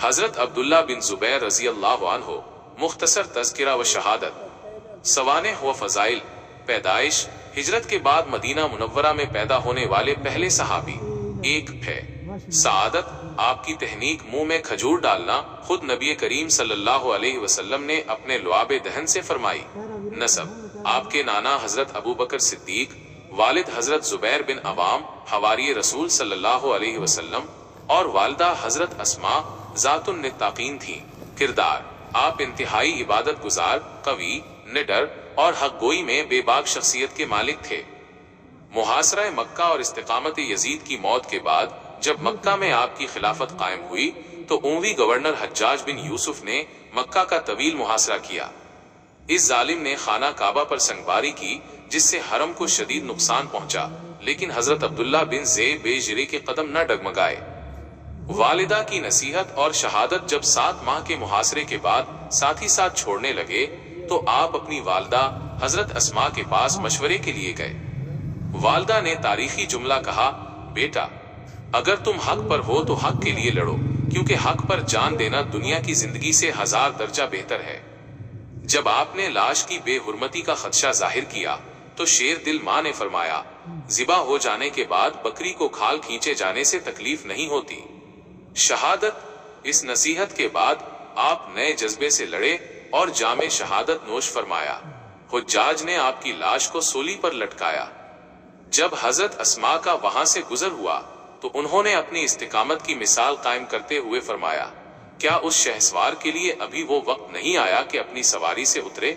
حضرت عبداللہ بن زبیر رضی اللہ عنہ، مختصر تذکرہ و شہادت، سوانح و فضائل۔ پیدائش، ہجرت کے بعد مدینہ منورہ میں پیدا ہونے والے پہلے صحابی۔ ایک ہے سعادت، آپ کی تحنیک منہ میں کھجور ڈالنا خود نبی کریم صلی اللہ علیہ وسلم نے اپنے لعاب دہن سے فرمائی۔ نسب، آپ کے نانا حضرت ابو بکر صدیق، والد حضرت زبیر بن عوام حواری رسول صلی اللہ علیہ وسلم، اور والدہ حضرت اسماء ذات النطاقین تھیں۔ کردار، آپ انتہائی عبادت گزار، قوی، نڈر اور حق گوئی میں بے باک شخصیت کے مالک تھے۔ محاصرہ مکہ اور استقامت یزید کی موت کے بعد جب مکہ میں آپ کی خلافت قائم ہوئی تو اموی گورنر حجاج بن یوسف نے مکہ کا طویل محاصرہ کیا۔ اس ظالم نے خانہ کعبہ پر سنگباری کی جس سے حرم کو شدید نقصان پہنچا، لیکن حضرت عبداللہ بن زید بیجرے کے قدم نہ ڈگمگائے۔ والدہ کی نصیحت اور شہادت جب 7 ماہ کے محاصرے کے بعد ساتھ ہی ساتھ چھوڑنے لگے تو آپ اپنی والدہ حضرت اسماء کے پاس مشورے کے لیے گئے۔ والدہ نے تاریخی جملہ کہا، بیٹا اگر تم حق پر ہو تو حق کے لیے لڑو، کیونکہ حق پر جان دینا دنیا کی زندگی سے 1000 درجہ بہتر ہے۔ جب آپ نے لاش کی بے حرمتی کا خدشہ ظاہر کیا تو شیر دل ماں نے فرمایا، ذبح ہو جانے کے بعد بکری کو کھال کھینچے جانے سے تکلیف نہیں ہوتی۔ شہادت، اس نصیحت کے بعد آپ نئے جذبے سے لڑے اور جام شہادت نوش فرمایا۔ حجاج نے آپ کی لاش کو سولی پر لٹکایا۔ جب حضرت اسماء کا وہاں سے گزر ہوا تو انہوں نے اپنی استقامت کی مثال قائم کرتے ہوئے فرمایا، کیا اس شہسوار کے لیے ابھی وہ وقت نہیں آیا کہ اپنی سواری سے اترے؟